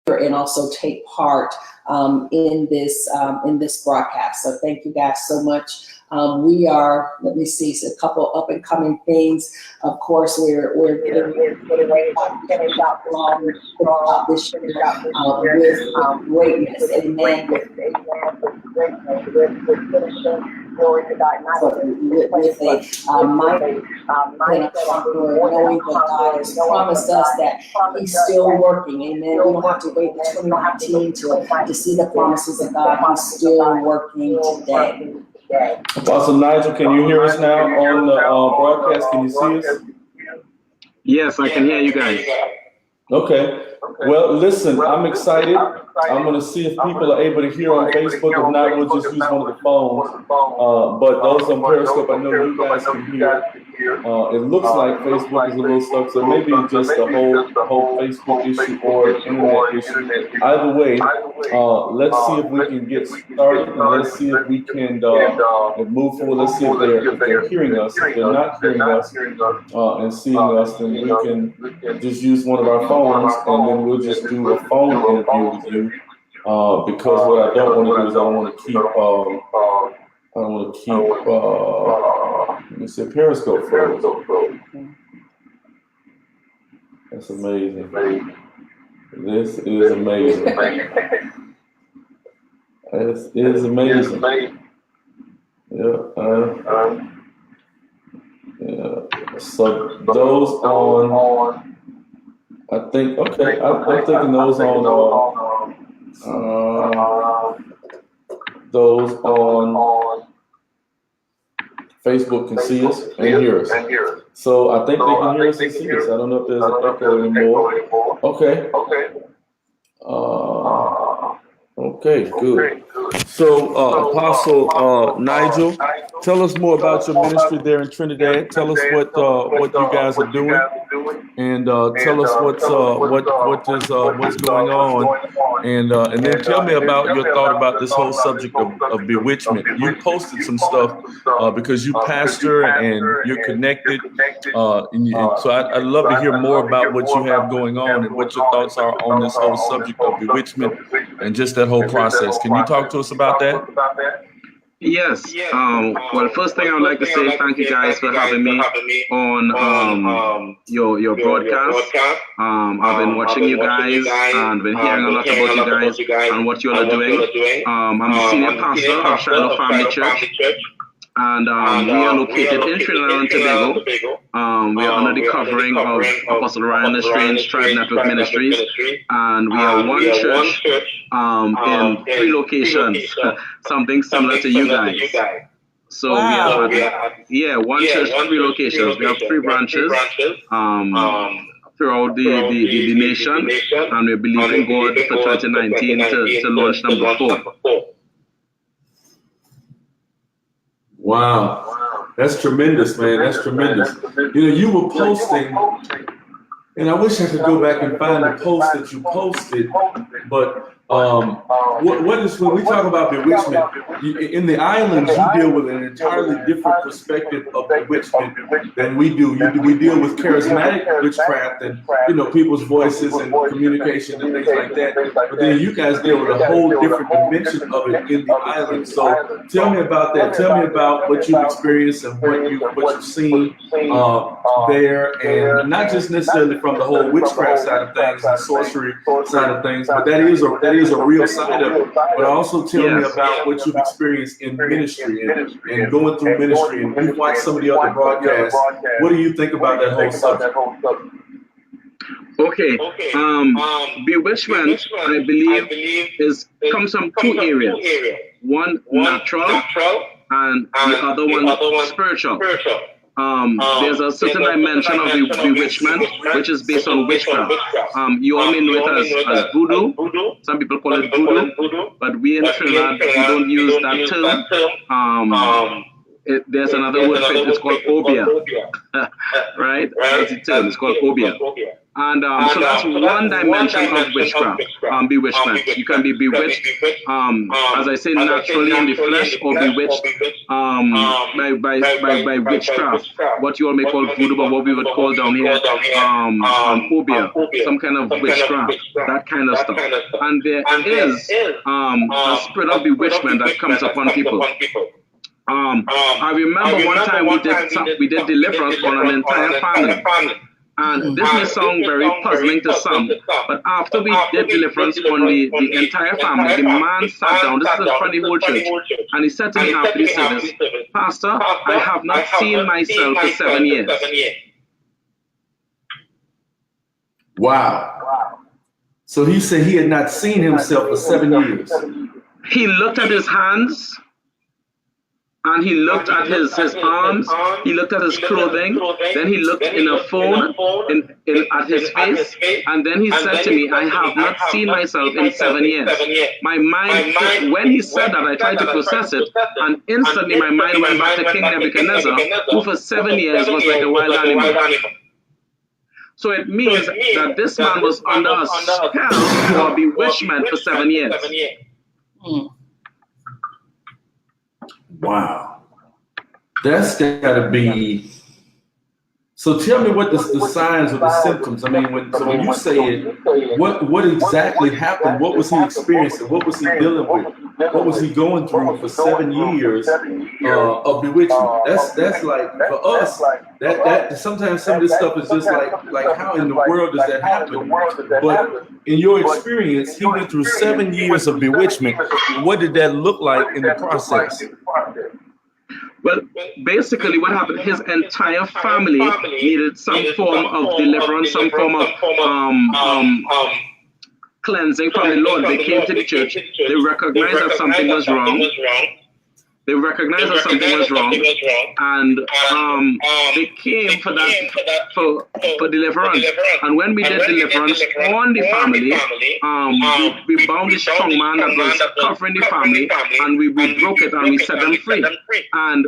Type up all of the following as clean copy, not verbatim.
and also take part in this broadcast. So thank you guys so much. We are, let me see, so a couple up and coming things. Of course, we're finishing out this year with greatness, amen. Glory to God, with a mighty conqueror, knowing that God has promised us that He's still working, amen. We don't have to wait to 2019 to see the promises of God. He's still working today. Apostle Nigel, can you hear us now on the broadcast? Can you see us? Yes, I can hear you guys. Okay. Well, listen, I'm excited. I'm going to see if people are able to hear on Facebook. If not, we'll just use one of the phones. But those on Periscope, I know you guys can hear. It looks like Facebook is a little stuck, so maybe just a whole Facebook issue or internet issue. Either way, let's see if we can get started, and let's see if we can move forward. Let's see if they're hearing us. If they're not hearing us and seeing us, then we can just use one of our phones, and then we'll just do a phone interview with you. Because what I don't want to do is I don't want to keep let me see, Periscope froze. That's amazing. This is amazing. This is amazing. Yeah. Yeah. So those on, I think, okay, I'm thinking those on Facebook can see us and hear us. So I think they can hear us and see us. I don't know if there's an echo anymore. Okay. Okay, good. So, Apostle Nigel, tell us more about your ministry there in Trinidad. Tell us what you guys are doing, and tell us what's going on, and then tell me about your thought about this whole subject of bewitchment. You posted some stuff because you pastor and you're connected, so I'd love to hear more about what you have going on and what your thoughts are on this whole subject of bewitchment and just that whole process. Can you talk to us about that? Yes. Well, first thing I would like to say, thank you guys for having me on your broadcast. I've been watching you guys and been hearing a lot about you guys and what you all are doing. I'm the senior pastor of Shiloh Family Church. And we are located in Trinidad and Tobago. We are under the covering of Apostle Ryan Lestrange Tribe Network Ministries, and we are one church in 3 locations, something similar to you guys. So wow. we are one church, 3 locations. We have 3 branches throughout the nation, and we're believing God for 2019 to launch number 4. Wow, that's tremendous, man. That's tremendous. You know, you were posting, and I wish I could go back and find the post that you posted, but what is, when we talk about bewitchment, in the islands, you deal with an entirely different perspective of bewitchment than we do. We deal with charismatic witchcraft and, you know, people's voices and communication and things like that. But then you guys deal with a whole different dimension of it in the islands. So tell me about that. Tell me about what you've experienced and what you've seen there, and not just necessarily from the whole witchcraft side of things and sorcery side of things, but that is a real side of it. But also tell me about what you've experienced in ministry and going through ministry, and you've watched some of the other broadcasts. What do you think about that whole subject? Okay. Bewitchment, I believe, comes from 2 areas. One natural, and the other one spiritual. There's a certain dimension of the bewitchment which is based on witchcraft. You all may know it as voodoo. Some people call it voodoo, but we in Trinidad, we don't use that term. There's another word for it. It's called obia. Right? That's the term. It's called obia. And so that's one dimension of witchcraft, bewitchment. You can be bewitched, as I say, naturally in the flesh, or bewitched by witchcraft, what you all may call voodoo, but what we would call down here phobia, some kind of witchcraft, that kind of stuff. And there is a spirit of bewitchment that comes upon people. I remember one time we did deliverance on an entire family. And this may sound very puzzling to some, but after we did deliverance on the entire family, the man sat down, this is in front of the whole church, and he said to me after the service, Pastor, I have not seen myself for 7 years. Wow. So he said he had not seen himself for 7 years. He looked at his hands, and he looked at his arms, he looked at his clothing, then he looked in a phone at his face, and then he said to me, I have not seen myself in 7 years. My mind, when he said that, I tried to process it, and instantly my mind went back to King Nebuchadnezzar, who for 7 years was like a wild animal. So it means that this man was under a spell or bewitchment for 7 years. Wow. That's got to be. So tell me what the signs or the symptoms. I mean, when you say it, what exactly happened? What was he experiencing? What was he dealing with? What was he going through for 7 years of bewitchment? That's like, for us, that sometimes some of this stuff is just like how in the world does that happen? But in your experience, he went through 7 years of bewitchment. What did that look like in the process? Well, basically what happened, his entire family needed some form of deliverance, some form of cleansing from the Lord. They came to the church, they recognized that something was wrong. They recognized that something was wrong, and they came for deliverance. And when we did deliverance on the family, we bound the strong man that was covering the family, and we broke it and we set them free. And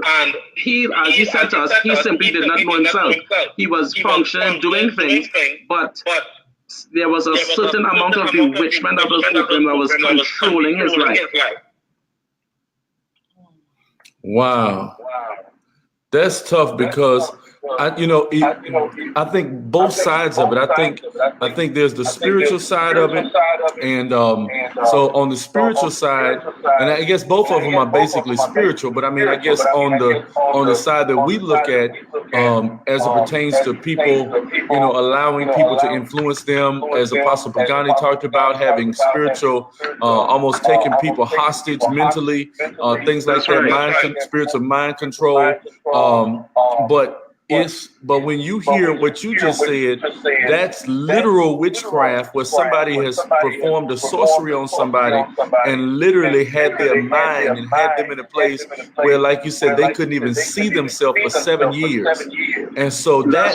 he, as he said to us, he simply did not know himself. He was functioning, doing things, but there was a certain amount of bewitchment that was open, that was controlling his life. Wow. That's tough because I think both sides of it. I think there's the spiritual side of it, and so on the spiritual side, and I guess both of them are basically spiritual. But I mean, I guess on the side that we look at, as it pertains to people, allowing people to influence them, as Apostle Pagani talked about, having spiritual, almost taking people hostage mentally, things like that, spiritual mind control, but when you hear what you just said, that's literal witchcraft, where somebody has performed a sorcery on somebody and literally had their mind and had them in a place where, like you said, they couldn't even see themselves for 7 years. And so that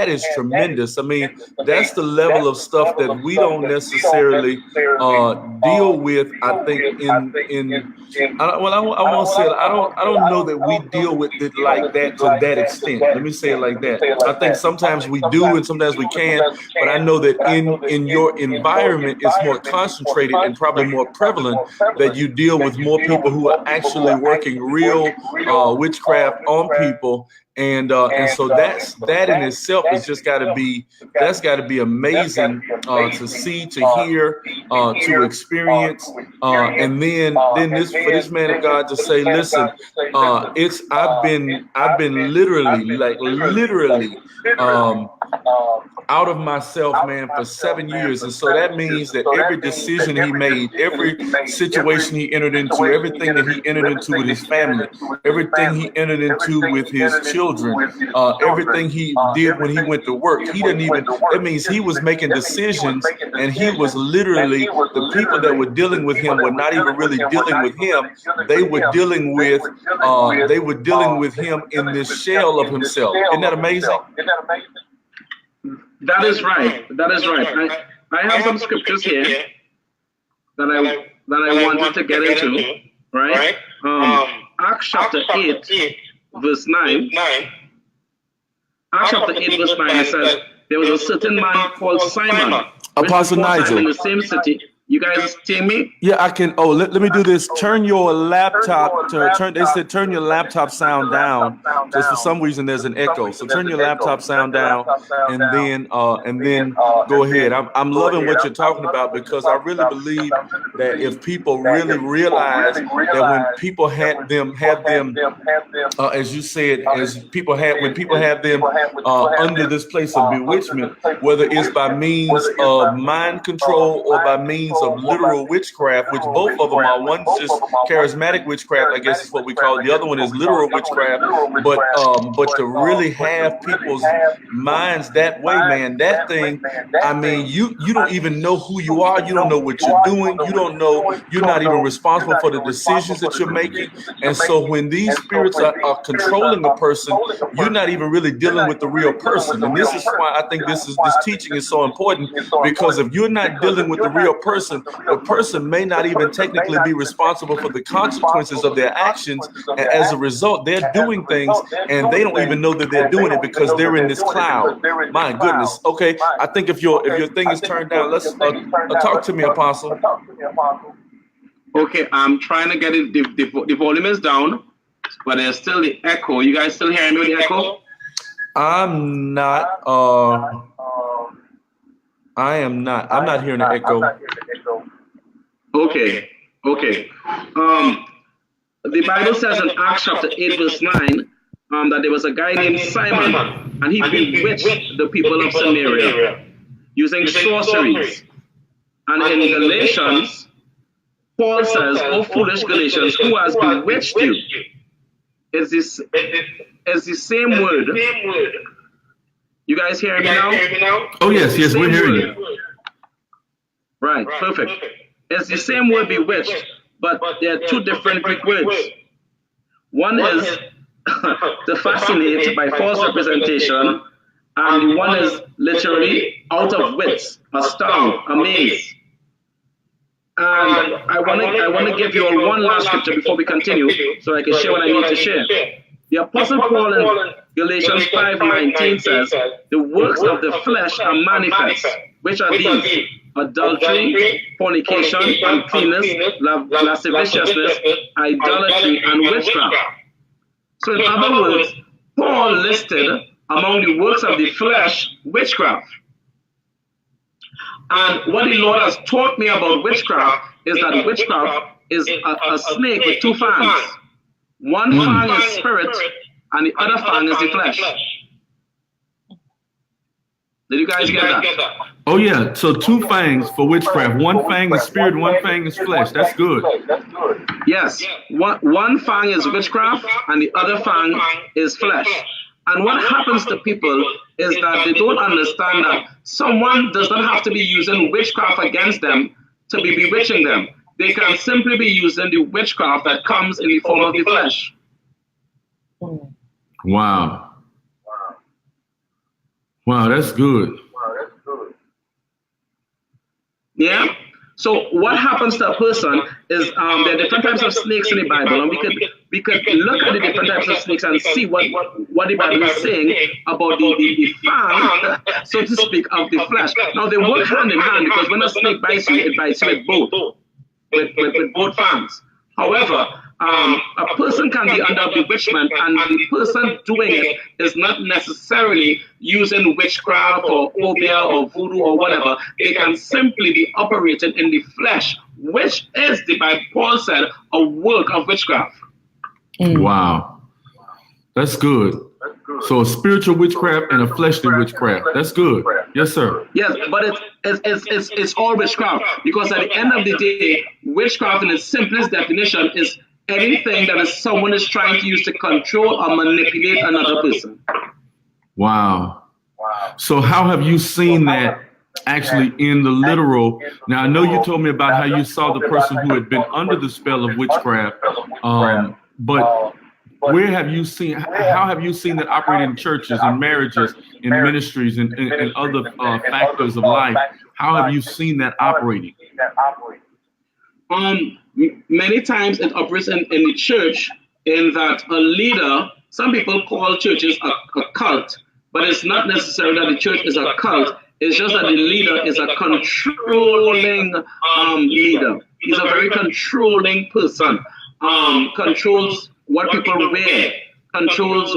is tremendous. I mean, that's the level of stuff that we don't necessarily deal with. I think I want to say I don't know that we deal with it like that to that extent. Let me say it like that. I think sometimes we do and sometimes we can, but I know that in your environment, it's more concentrated and probably more prevalent that you deal with more people who are actually working real witchcraft on people. And so that in itself is just got to be amazing to see, to hear, to experience, and then this for this man of God to say, listen, I've been literally out of myself, man, for 7 years. And so that means that every decision he made, every situation he entered into, everything that he entered into with his family, everything he entered into with his children, everything he did when he went to work, that means he was making decisions, and he was literally, the people that were dealing with him were not even really dealing with him. They were dealing with him in this shell of himself. Isn't that amazing? That is right. I have some scriptures here that I wanted to get into, right? Acts chapter 8, verse 9. Acts chapter 8, verse 9, it says, there was a certain man called Simon. Apostle Nigel. In the same city. You guys see me? Yeah, I can. Oh, let me do this. Turn your laptop. They said turn your laptop sound down because for some reason there's an echo. So turn your laptop sound down, and then go ahead. I'm loving what you're talking about because I really believe that if people really realize that when people have them, as you said, when people have them under this place of bewitchment, whether it's by means of mind control or by means of literal witchcraft, which both of them are. One's just charismatic witchcraft, I guess is what we call it. The other one is literal witchcraft. But to really have people's minds that way, man, that thing, I mean, you don't even know who you are. You don't know what you're doing. You don't know. You're not even responsible for the decisions that you're making. And so when these spirits are controlling a person, you're not even really dealing with the real person. And this is why I think this teaching is so important, because if you're not dealing with the real person, the person may not even technically be responsible for the consequences of their actions. And as a result, they're doing things and they don't even know that they're doing it because they're in this cloud. My goodness. Okay. I think if your thing is turned down, let's talk to me, Apostle. Okay. I'm trying to get it. The volume is down, but there's still the echo. You guys still hearing me with the echo? I'm not. I am not. I'm not hearing the echo. Okay. The Bible says in Acts chapter 8 verse 9 that there was a guy named Simon, and he bewitched the people of Samaria using sorceries. And in Galatians, Paul says, "O foolish Galatians, who has bewitched you?" It's the same word. You guys hear me now? Oh, yes, we're hearing you. Right, perfect. It's the same word bewitched, but there are two different Greek words. One is to fascinate by false representation, and the one is literally out of wits, astound, amaze. And I want to give you all one last scripture before we continue, so I can share what I need to share. The Apostle Paul in Galatians 5:19 says, "The works of the flesh are manifest, which are these: adultery, fornication, uncleanness, lasciviousness, idolatry, and witchcraft." So in other words, Paul listed among the works of the flesh witchcraft. And what the Lord has taught me about witchcraft is that witchcraft is a snake with two fangs. One fang is spirit, and the other fang is the flesh. Did you guys get that? Oh, yeah. So two fangs for witchcraft. One fang is spirit, one fang is flesh. That's good. Yes. One fang is witchcraft, and the other fang is flesh. And what happens to people is that they don't understand that someone does not have to be using witchcraft against them to be bewitching them. They can simply be using the witchcraft that comes in the form of the flesh. Wow. Wow, that's good. Yeah. So what happens to a person is there are different types of snakes in the Bible, and we could look at the different types of snakes and see what the Bible is saying about the fang, so to speak, of the flesh. Now they work hand in hand, because when a snake bites you, it bites you with both fangs. However, a person can be under bewitchment, and the person doing it is not necessarily using witchcraft or obeah or voodoo or whatever. They can simply be operating in the flesh, which is, the Bible, Paul said, a work of witchcraft. Wow. That's good. So a spiritual witchcraft and a fleshly witchcraft. That's good. Yes, sir. Yes, but it's all witchcraft, because at the end of the day, witchcraft in its simplest definition is anything that someone is trying to use to control or manipulate another person. Wow. So how have you seen that actually in the literal? Now, I know you told me about how you saw the person who had been under the spell of witchcraft, but where have you seen, how have you seen that operate in churches and marriages, in ministries and other factors of life? How have you seen that operating? Many times it operates in the church, in that a leader, some people call churches a cult, but it's not necessarily that the church is a cult. It's just that the leader is a controlling leader. He's a very controlling person. Controls what people wear, controls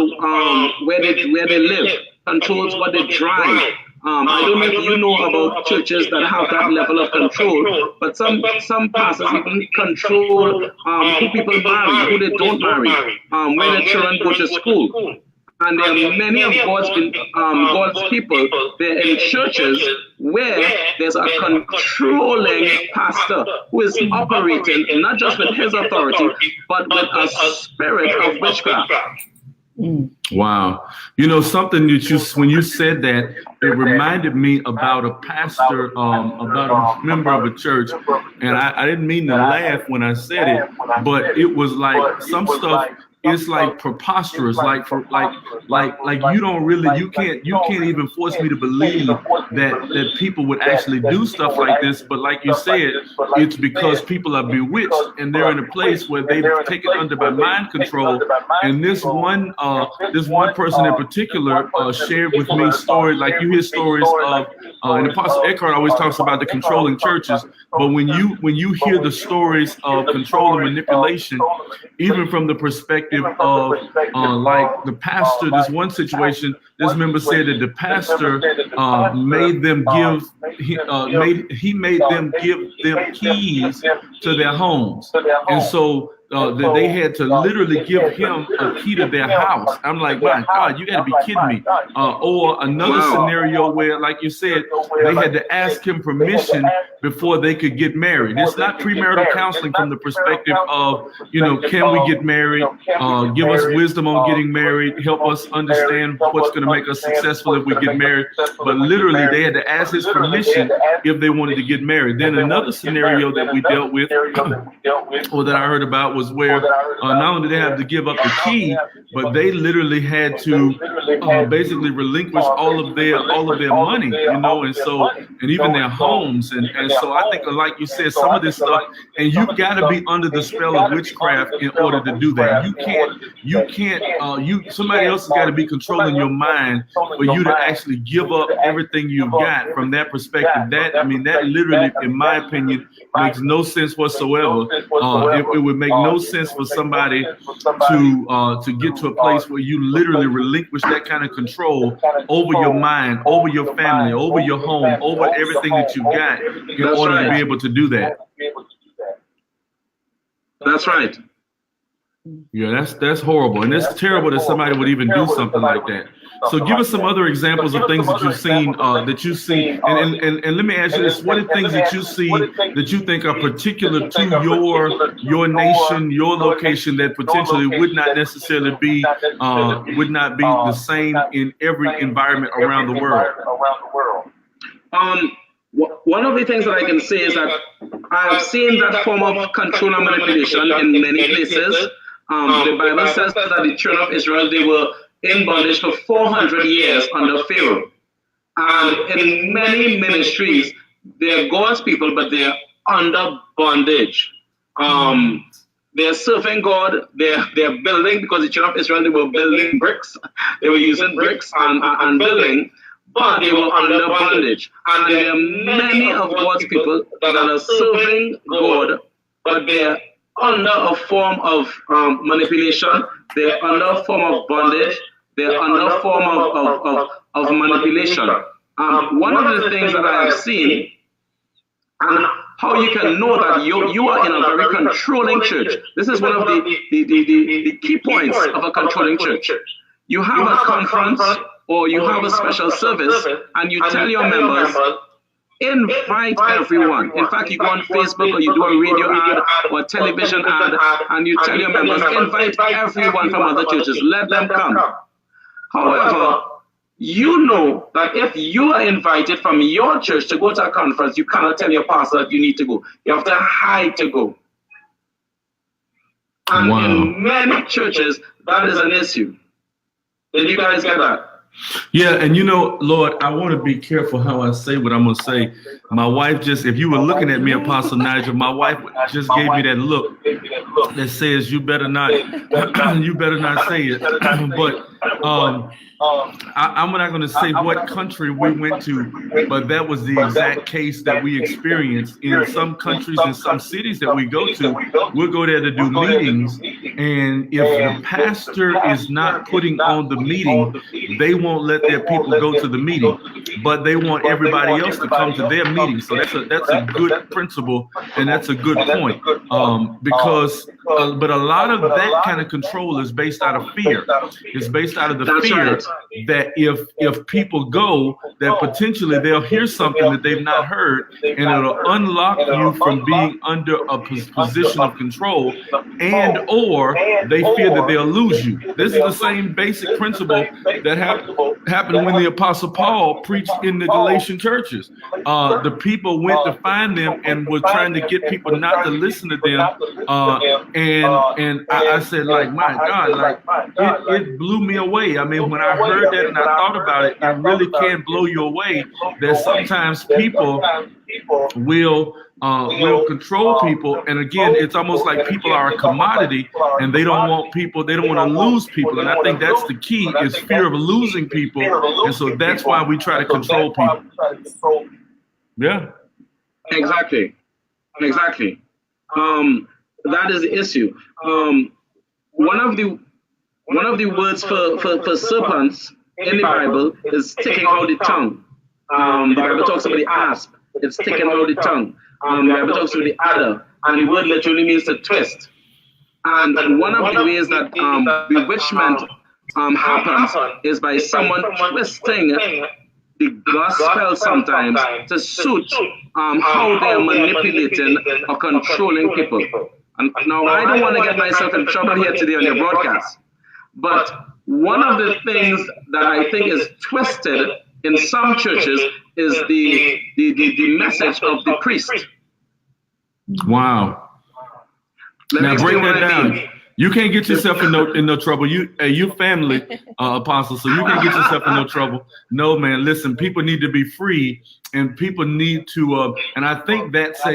where they live, controls what they drive. I don't know if you know about churches that have that level of control, but some pastors even control who people marry, who they don't marry, where their children go to school. And there are many of God's people, they're in churches where there's a controlling pastor who is operating not just with his authority, but with a spirit of witchcraft. Wow. You know, something that when you said that, it reminded me about a pastor, about a member of a church. And I didn't mean to laugh when I said it, but it was like some stuff. It's like preposterous, like you don't really, you can't even force me to believe that people would actually do stuff like this. But like you said, it's because people are bewitched and they're in a place where they've taken under by mind control. And this one person in particular shared with me stories, like you hear stories of, and Apostle Eckhart always talks about the controlling churches. But when you hear the stories of control and manipulation, even from the perspective of like the pastor, this one situation, this member said that the pastor made them give them keys to their homes, and so that they had to literally give him a key to their house. I'm like, my God, you got to be kidding me. Or another scenario where, like you said, they had to ask him permission before they could get married. It's not premarital counseling from the perspective of, can we get married? Give us wisdom on getting married. Help us understand what's going to make us successful if we get married. But literally, they had to ask his permission if they wanted to get married. Then another scenario that we dealt with, or that I heard about, was where not only did they have to give up the key, but they literally had to basically relinquish all of their money, and even their homes, and so I think, like you said, some of this stuff, and you got to be under the spell of witchcraft in order to do that. Somebody else has got to be controlling your mind for you to actually give up everything you've got. From that perspective, that literally, in my opinion, makes no sense whatsoever. It would make no sense for somebody to get to a place where you literally relinquish that kind of control over your mind, over your family, over your home, over everything that you got, in order to be able to do that. That's right. Yeah, that's horrible, and it's terrible that somebody would even do something like that. So give us some other examples of things that you've seen, and let me ask you this: what are things that you see that you think are particular to your nation, your location, that potentially would not necessarily be the same in every environment around the world? One of the things that I can say is that I have seen that form of control and manipulation in many places. The Bible says that the children of Israel, they were in bondage for 400 years under Pharaoh. And in many ministries, they're God's people, but they're under bondage. They're serving God, they're building, because the children of Israel, they were building bricks. They were using bricks and building, but they were under bondage. And there are many of God's people that are serving God, but they're under a form of manipulation, they're under a form of bondage, they're under a form of manipulation. One of the things that I have seen, and how you can know that you are in a very controlling church. This is one of the key points of a controlling church. You have a conference or you have a special service, and you tell your members, invite everyone. In fact, you go on Facebook or you do a radio ad or a television ad, and you tell your members, invite everyone from other churches, let them come. However, you know that if you are invited from your church to go to a conference, you cannot tell your pastor that you need to go. You have to hide to go. And in many churches, that is an issue. Did you guys get that? Yeah, and Lord, I want to be careful how I say what I'm going to say. My wife if you were looking at me, Apostle Nigel, my wife just gave me that look that says, you better not say it. But I'm not going to say what country we went to, but that was the exact case that we experienced in some countries and some cities that we go to. We'll go there to do meetings, and if the pastor is not putting on the meeting, they won't let their people go to the meeting, but they want everybody else to come to their meeting. So that's a good principle, and that's a good point, because but a lot of that kind of control is based out of fear. It's based out of the fear that if people go, that potentially they'll hear something that they've not heard, and it'll unlock you from being under a position of control, and or they fear that they'll lose you. This is the same basic principle that happened when the Apostle Paul preached in the Galatian churches. The people went to find them and were trying to get people not to listen to them. And I said, like, my God, like it blew me away. I mean, when I heard that and I thought about it, it really can blow you away that sometimes people will control people. And again, it's almost like people are a commodity, and they don't want to lose people. And I think that's the key, is fear of losing people. And so that's why we try to control people. Yeah. Exactly. That is the issue. One of the words for serpents in the Bible is sticking out the tongue. The Bible talks about the asp. It's sticking out the tongue. The Bible talks about the adder, and the word literally means to twist. And one of the ways that bewitchment happens is by someone twisting the gospel sometimes to suit how they are manipulating or controlling people. And now, I don't want to get myself in trouble here today on your broadcast, but one of the things that I think is twisted in some churches is the message of the priest. Wow. Now break that down. You can't get yourself in no trouble. You family, apostle, so you can't get yourself in no trouble. No, man. Listen, people need to be free, and people need to. And I think that's I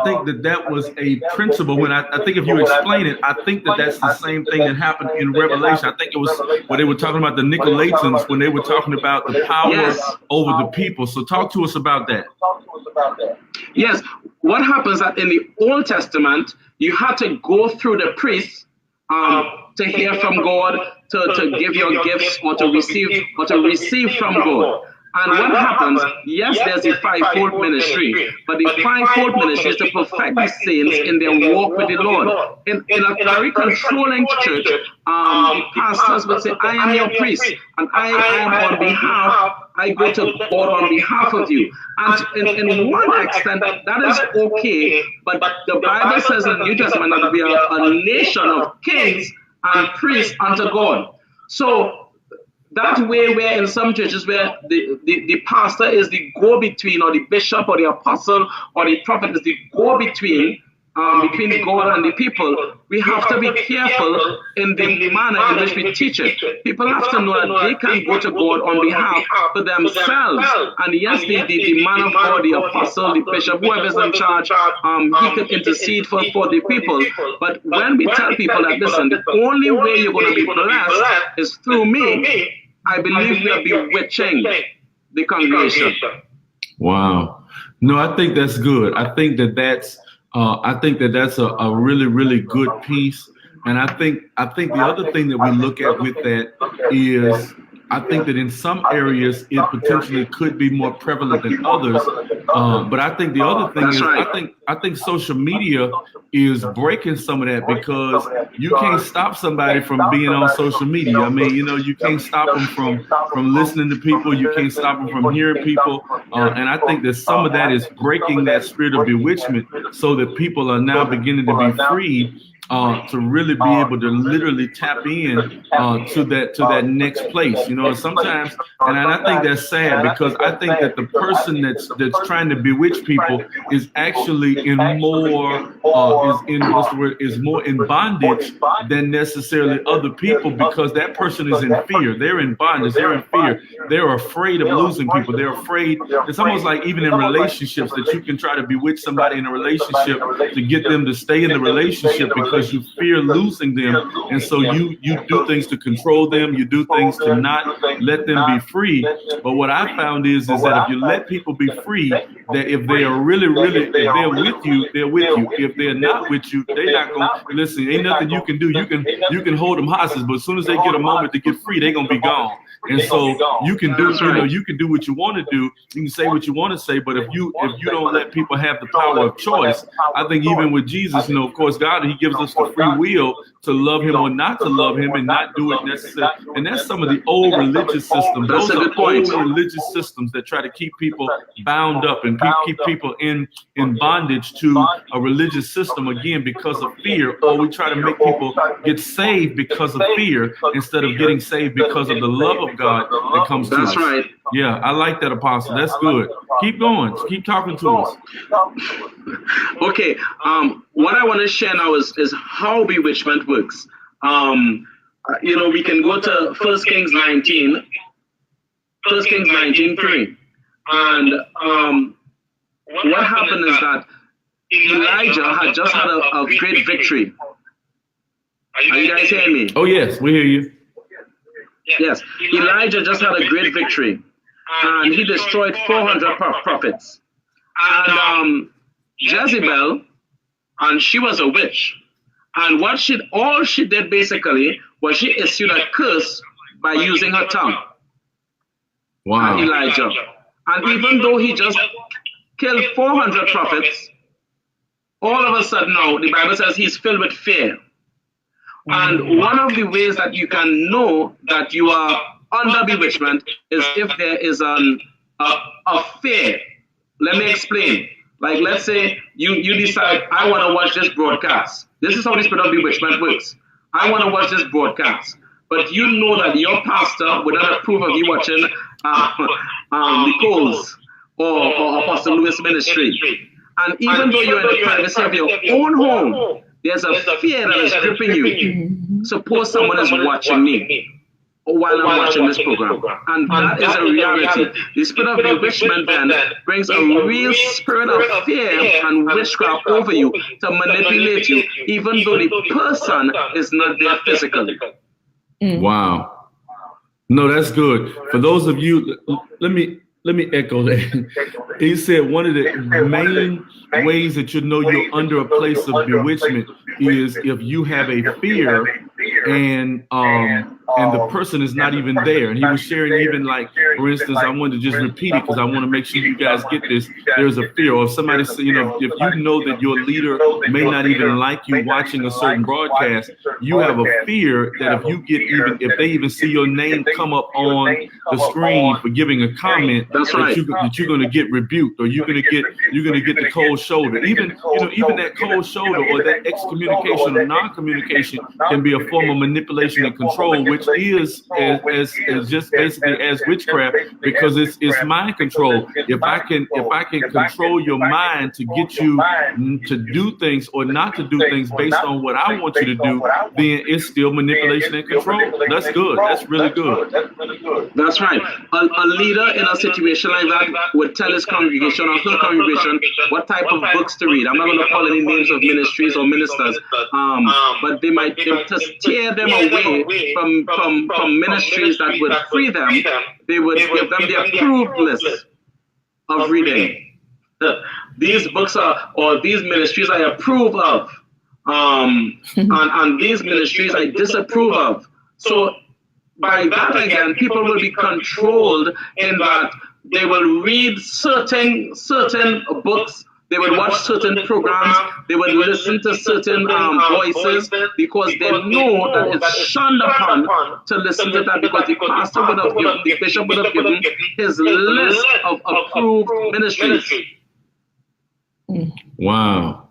think that was a principle. When I think if you explain it, I think that's the same thing that happened in Revelation. I think it was when they were talking about the Nicolaitans, when they were talking about the power over the people. So talk to us about that. Yes. What happens that in the Old Testament, you had to go through the priest to hear from God, to give your gifts, or to receive from God. And what happens? Yes, there's the fivefold ministry, but the fivefold ministry is to perfect the saints in their walk with the Lord. In a very controlling church, the pastors would say, "I am your priest, and I am on behalf. I go to God on behalf of you." And in one extent, that is okay, but the Bible says in the New Testament that we are a nation of kings and priests unto God. So that way, where in some churches where the pastor is the go-between, or the bishop or the apostle or the prophet is the go-between between God and the people, we have to be careful in the manner in which we teach it. People have to know that they can go to God on behalf of themselves. And yes, the man of God, the apostle, the bishop, whoever is in charge, he can intercede for the people. But when we tell people that, listen, the only way you're going to be blessed is through me, I believe we are bewitching the congregation. Wow. No, I think that's good. I think that's a really, really good piece. And I think the other thing that we look at with that is, I think that in some areas it potentially could be more prevalent than others. But I think the other thing is, I think social media is breaking some of that, because you can't stop somebody from being on social media. I mean, you can't stop them from listening to people. You can't stop them from hearing people. And I think that some of that is breaking that spirit of bewitchment, so that people are now beginning to be free to really be able to literally tap in to that next place, And sometimes, and I think that's sad, because I think that the person that's trying to bewitch people is actually is more in bondage than necessarily other people, because that person is in fear. They're in bondage. They're in fear. They're afraid of losing people. They're afraid. It's almost like even in relationships that you can try to bewitch somebody in a relationship to get them to stay in the relationship, because because you fear losing them, and so you do things to control them, you do things to not let them be free. But what I found is that if you let people be free, that if they are really, if they're with you, they're with you. If they're not with you, they're not going to listen. Ain't nothing you can do. You can hold them hostage, but as soon as they get a moment to get free, they're going to be gone. And so you can do, you can do what you want to do. You can say what you want to say, but if you don't let people have the power of choice, I think even with Jesus, of course, God, he gives us the free will to love him or not to love him and not do it necessarily. And that's some of the old religious systems. Those are old religious systems that try to keep people bound up and keep people in bondage to a religious system, again, because of fear. Or we try to make people get saved because of fear instead of getting saved because of the love of God that comes to us. That's right. Yeah, I like that, Apostle. That's good. Keep going. Keep talking to us. Okay. What I want to share now is how bewitchment works. We can go to 1 Kings 19. 1 Kings 19:3. And what happened is that Elijah had just had a great victory. Are you guys hearing me? Oh, yes, we hear you. Yes, Elijah just had a great victory, and he destroyed 400 prophets. And Jezebel, and she was a witch, and all she did basically was she issued a curse by using her tongue. Wow. Elijah, and even though he just killed 400 prophets, all of a sudden now the Bible says he's filled with fear. And one of the ways that you can know that you are under bewitchment is if there is a fear. Let me explain. Like, let's say you decide, I want to watch this broadcast. This is how the spirit of bewitchment works. I want to watch this broadcast. But you know that your pastor would not approve of you watching Nicole's or Apostle Lewis' ministry. And even though you're in the privacy of your own home, there's a fear that is gripping you. Suppose someone is watching me while I'm watching this program. And that is a reality. The spirit of bewitchment then brings a real spirit of fear and witchcraft over you to manipulate you, even though the person is not there physically. Wow. No, that's good. For those of you, let me echo that. He said one of the main ways that you know you're under a place of bewitchment is if you have a fear and the person is not even there. And he was sharing even like, for instance, I wanted to just repeat it because I want to make sure you guys get this. There's a fear, or if somebody say, if you know that your leader may not even like you watching a certain broadcast, you have a fear that if they even see your name come up on the screen for giving a comment, that you're going to get rebuked, or you're going to get the cold shoulder. Even that cold shoulder or that excommunication or non-communication can be a form of manipulation and control, which is as just basically as witchcraft, because it's mind control. If I can control your mind to get you to do things or not to do things based on what I want you to do, then it's still manipulation and control. That's good. That's really good. That's right. A leader in a situation like that would tell his congregation or her congregation what type of books to read. I'm not going to call any names of ministries or ministers, but they might just steer them away from ministries that would free them. They would give them the approved list of reading. These books or these ministries I approve of, and these ministries I disapprove of. So by that again, people will be controlled in that they will read certain books. They would watch certain programs. They would listen to certain voices because they know that it's shunned upon to listen to that, because the pastor would have given, the bishop would have given his list of approved ministries. Wow.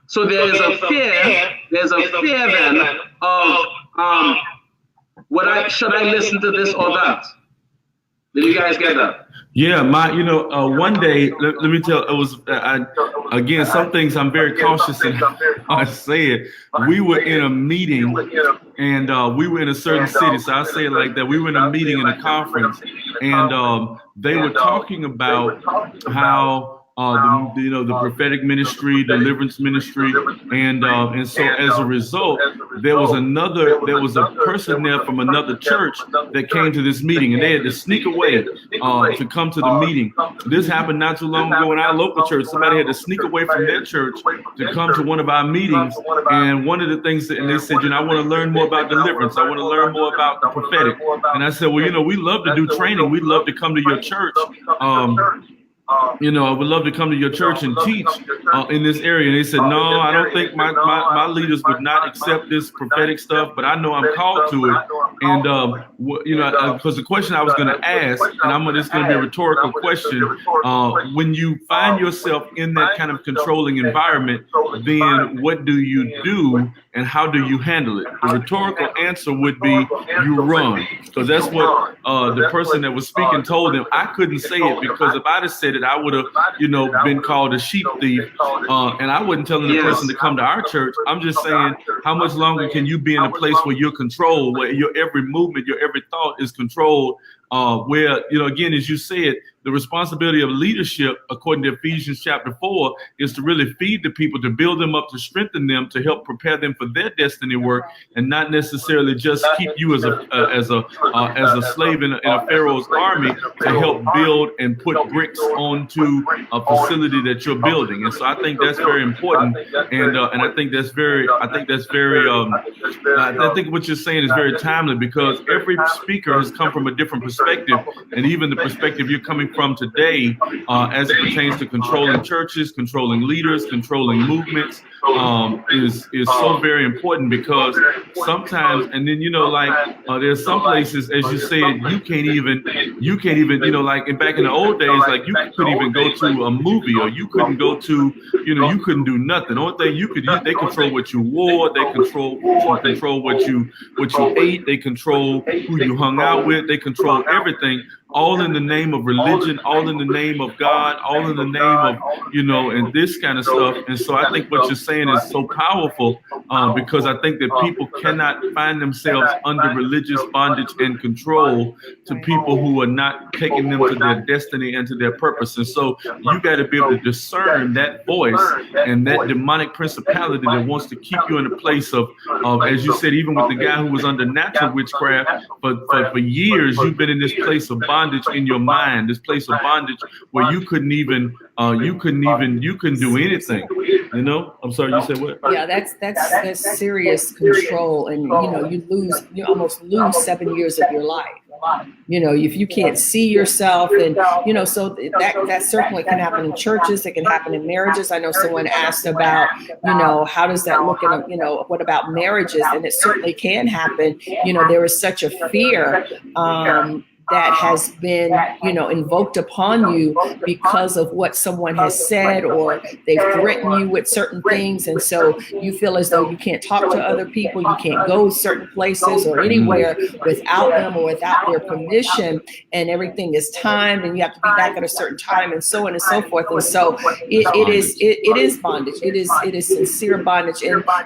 So there is a fear. There's a fear then of should I listen to this or that? Did you guys get that? Yeah, one day, let me tell, it was, again, some things I'm very cautious in how I say it. We were in a meeting, and we were in a certain city, so I say it like that. We were in a meeting in a conference, and they were talking about how the prophetic ministry, deliverance ministry, and so as a result, there was a person there from another church that came to this meeting, and they had to sneak away to come to the meeting. This happened not too long ago in our local church. Somebody had to sneak away from their church to come to one of our meetings, and one of the things and they said, I want to learn more about deliverance. I want to learn more about the prophetic. And I said, well, we love to do training. We'd love to come to your church. I would love to come to your church and teach in this area. And they said, no, I don't think my leaders would not accept this prophetic stuff, but I know I'm called to it. And, because the question I was going to ask, and it's going to be a rhetorical question, when you find yourself in that kind of controlling environment, then what do you do and how do you handle it? The rhetorical answer would be you run, because that's what the person that was speaking told them. I couldn't say it because if I'd have said it, I would have, been called a sheep thief. And I wasn't telling the person to come to our church. I'm just saying, how much longer can you be in a place where you're controlled, where your every movement, your every thought is controlled? Where, again, as you said, the responsibility of leadership, according to Ephesians chapter 4, is to really feed the people, to build them up, to strengthen them, to help prepare them for their destiny work, and not necessarily just keep you as a slave in a Pharaoh's army to help build and put bricks onto a facility that you're building. And so I think that's very important, and I think what you're saying is very timely, because every speaker has come from a different perspective, and even the perspective you're coming from today, as it pertains to controlling churches, controlling leaders, controlling movements, is so very important, because sometimes, and then there's some places, as you said, you can't even like back in the old days, like you couldn't even go to a movie, or you couldn't go to you couldn't do nothing. The only thing they control what you wore, they control what you ate, they control who you hung out with, they control everything, all in the name of religion, all in the name of God, all in the name of, and this kind of stuff. And so I think what you're saying is so powerful, because I think that people cannot find themselves under religious bondage and control to people who are not taking them to their destiny and to their purpose. And so you got to be able to discern that voice and that demonic principality that wants to keep you in a place of, as you said, even with the guy who was under natural witchcraft, but for years you've been in this place of bondage in your mind, this place of bondage where you couldn't do anything. I'm sorry, you said what? Yeah, that's serious control, and you almost lose 7 years of your life. If you can't see yourself, and so that certainly can happen in churches. It can happen in marriages. I know someone asked about how does that look in what about marriages, and it certainly can happen. There is such a fear that has been, invoked upon you because of what someone has said, or they've threatened you with certain things. And so you feel as though you can't talk to other people, you can't go certain places or anywhere without them or without their permission, and everything is timed, and you have to be back at a certain time, and so on and so forth. And so it is bondage. It is sincere bondage.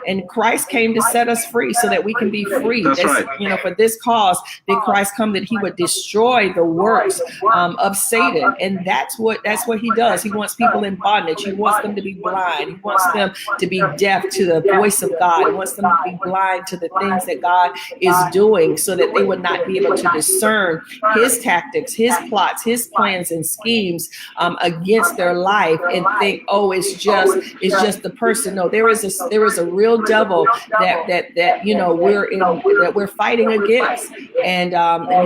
And Christ came to set us free so that we can be free. That's right. For this cause did Christ come, that he would destroy the works of Satan. And that's what he does. He wants people in bondage. He wants them to be blind. He wants them to be deaf to the voice of God. He wants them to be blind to the things that God is doing, so that they would not be able to discern his tactics, his plots, his plans and schemes against their life, and think, oh, it's just the person. No, there is a real devil that we're fighting against, and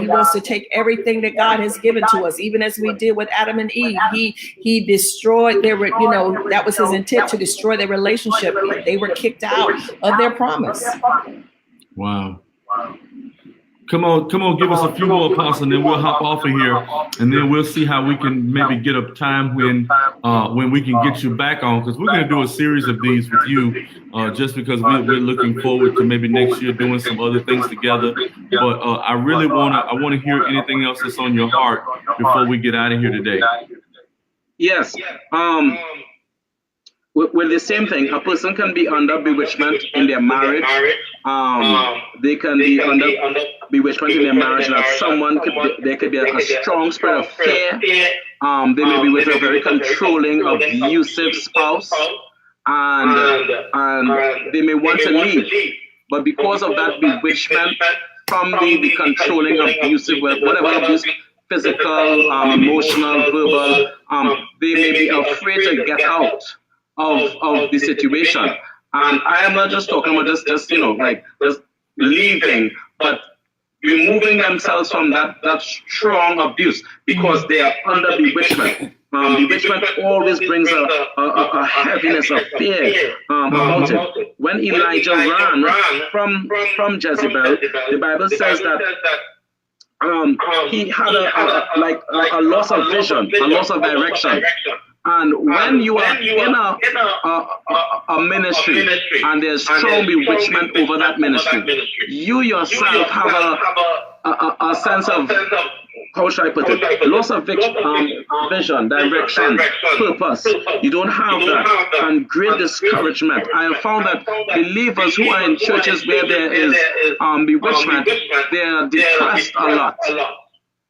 he wants to take everything that God has given to us, even as we did with Adam and Eve. He destroyed their, that was his intent, to destroy their relationship. They were kicked out of their promise. Wow. Come on, give us a few more, Apostle, and then we'll hop off of here, and then we'll see how we can maybe get a time when we can get you back on, because we're going to do a series of these with you, just because we're looking forward to maybe next year doing some other things together. But I really want to hear anything else that's on your heart before we get out of here today. Yes. Well, the same thing. A person can be under bewitchment in their marriage. They can be under bewitchment in their marriage. That there could be a strong spirit of fear. They may be with a very controlling, abusive spouse, and they may want to leave. But because of that bewitchment from the controlling, abusive, whatever abuse, physical, emotional, verbal, they may be afraid to get out of the situation. And I am not just talking about just leaving, but removing themselves from that strong abuse because they are under bewitchment. Bewitchment always brings a heaviness of fear about it. When Elijah ran from Jezebel, the Bible says that he had a loss of vision, a loss of direction. And when you are in a ministry and there's strong bewitchment over that ministry, you yourself have a sense of, how should I put it, loss of vision, direction, purpose. You don't have that, and great discouragement. I have found that believers who are in churches where there is bewitchment, they are depressed a lot.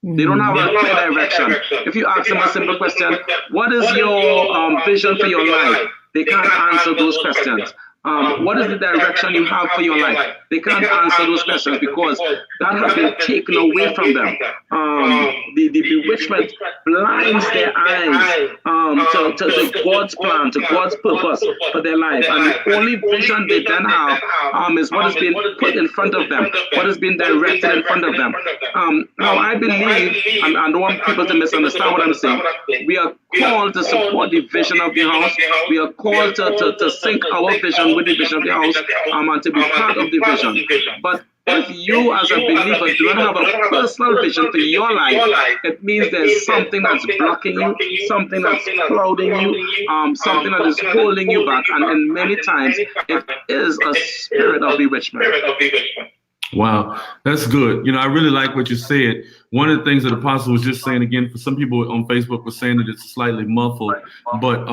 They don't have a clear direction. If you ask them a simple question, what is your vision for your life? They can't answer those questions. What is the direction you have for your life? They can't answer those questions because that has been taken away from them. The bewitchment blinds their eyes to God's plan, to God's purpose for their life. And the only vision they then have is what has been put in front of them, what has been directed in front of them. Now, I believe, and I don't want people to misunderstand what I'm saying, we are called to support the vision of the house. We are called to sync our vision with the vision of the house and to be part of the vision. But if you as a believer do not have a personal vision for your life, it means there's something that's blocking you, something that's clouding you, something that is holding you back. And many times it is a spirit of bewitchment. Wow, that's good. I really like what you said. One of the things that Apostle was just saying, again, for some people on Facebook were saying that it's slightly muffled, but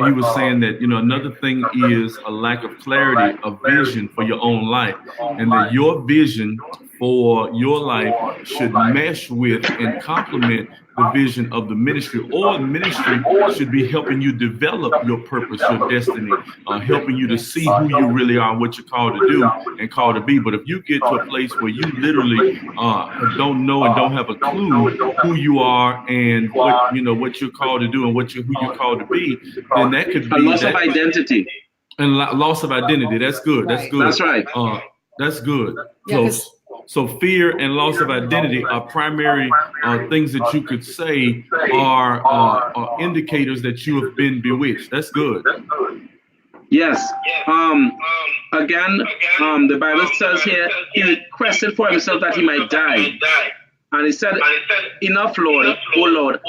he was saying that, another thing is a lack of clarity, of vision for your own life, and that your vision for your life should mesh with and complement the vision of the ministry, or the ministry should be helping you develop your purpose, your destiny, helping you to see who you really are, what you're called to do and called to be. But if you get to a place where you literally don't know and don't have a clue who you are and what you're called to do and who you're called to be, then that could be a loss of identity. And loss of identity. That's good. That's good. That's right. That's good. So fear and loss of identity are primary things that you could say are indicators that you have been bewitched. That's good. Yes. Again, the Bible says here, he requested for himself that he might die. And he said, enough, Lord, oh Lord,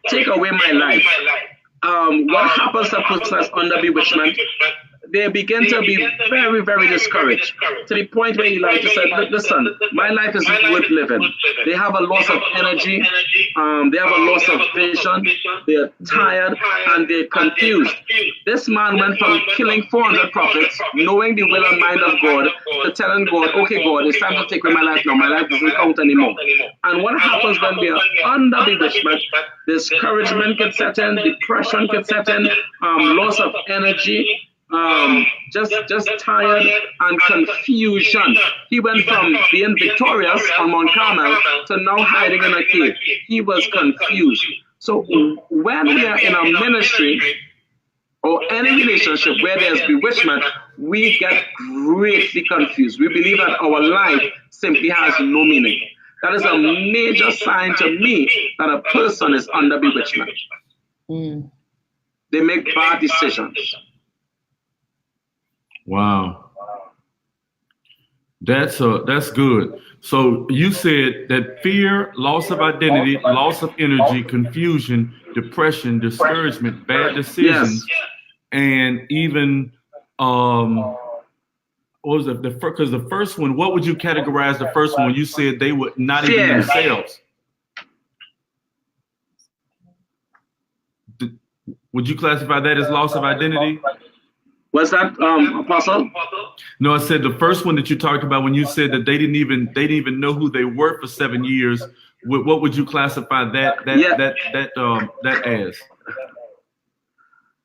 take away my life. What happens to a person that's under bewitchment? They begin to be very, very discouraged, to the point where Elijah said, listen, my life is worth living. They have a loss of energy, they have a loss of vision, they're tired, and they're confused. This man went from killing 400 prophets, knowing the will and mind of God, to telling God, okay, God, it's time to take away my life now. My life doesn't count anymore. And what happens when we are under bewitchment? Discouragement can set in, depression can set in, loss of energy, just tired and confusion. He went from being victorious on Mount Carmel to now hiding in a cave. He was confused. So when we are in a ministry or any relationship where there's bewitchment, we get greatly confused. We believe that our life simply has no meaning. That is a major sign to me that a person is under bewitchment. They make bad decisions. Wow. That's good. So you said that fear, loss of identity, loss of energy, confusion, depression, discouragement, bad decisions, and even what was it? Because the first one, what would you categorize the first one? You said they would not even themselves. Would you classify that as loss of identity? What's that, Apostle? No, I said the first one that you talked about when you said that they didn't even know who they were for 7 years. What would you classify that as?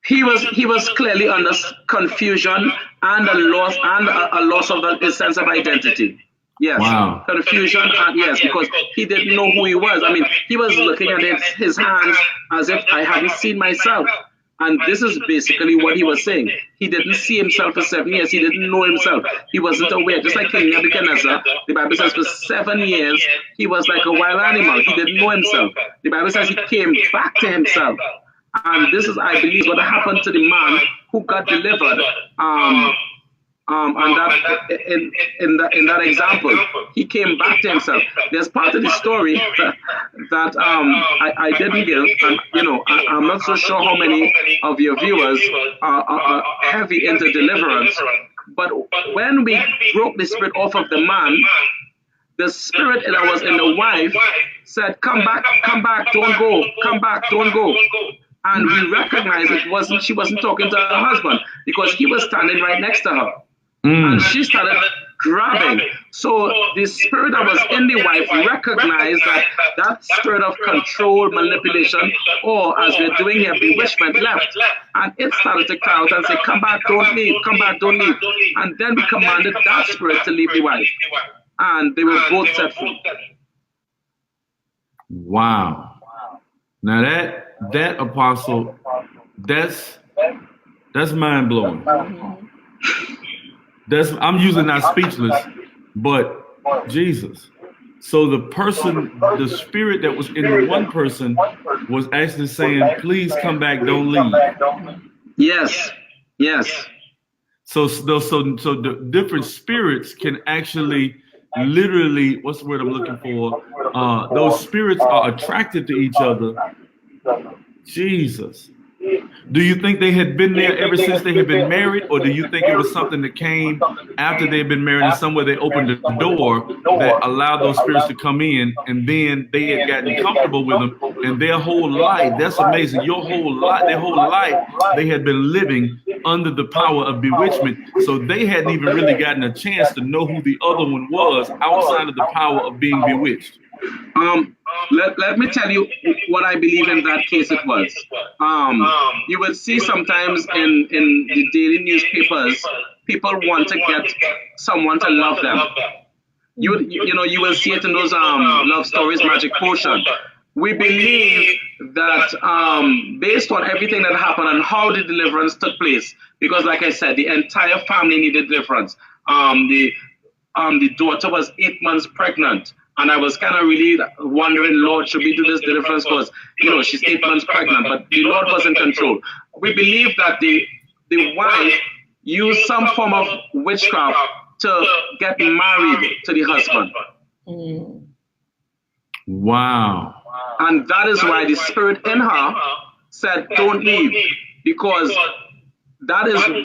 He was clearly under confusion and a loss of his sense of identity. Yes, wow. Confusion, and yes, because he didn't know who he was. I mean, he was looking at his hands as if I haven't seen myself. And this is basically what he was saying. He didn't see himself for 7 years. He didn't know himself. He wasn't aware. Just like King Nebuchadnezzar, the Bible says for 7 years, he was like a wild animal. He didn't know himself. The Bible says he came back to himself. And this is, I believe, what happened to the man who got delivered. And that in that example, he came back to himself. There's part of the story that I didn't give, and I'm not so sure how many of your viewers are heavy into deliverance. But when we broke the spirit off of the man, the spirit that was in the wife said, "Come back, don't go, come back, don't go." And we recognized she wasn't talking to her husband because he was standing right next to her. And she started grabbing. So the spirit that was in the wife recognized that spirit of control, manipulation, or as we're doing here, bewitchment left. And it started to cry out and say, "Come back, don't leave, come back, don't leave." And then we commanded that spirit to leave the wife. And they were both set free. Wow. Now that Apostle, that's mind blowing. I'm usually not speechless, but Jesus. So the spirit that was in the one person was actually saying, "Please come back, don't leave." Yes. So the different spirits can actually literally, what's the word I'm looking for? Those spirits are attracted to each other. Jesus. Do you think they had been there ever since they had been married, or do you think it was something that came after they had been married and somewhere they opened the door that allowed those spirits to come in, and then they had gotten comfortable with them, and their whole life, that's amazing, their whole life, they had been living under the power of bewitchment, so they hadn't even really gotten a chance to know who the other one was outside of the power of being bewitched. Let me tell you what I believe in that case it was. You will see sometimes in the daily newspapers, people want to get someone to love them. You will see it in those love stories, magic potion. We believe that based on everything that happened and how the deliverance took place, because like I said, the entire family needed deliverance. The daughter was 8 months pregnant. And I was kind of really wondering, Lord, should we do this deliverance? Because, she's 8 months pregnant, but the Lord was in control. We believe that the wife used some form of witchcraft to get married to the husband. Wow. And that is why the spirit in her said, "Don't leave," because that is the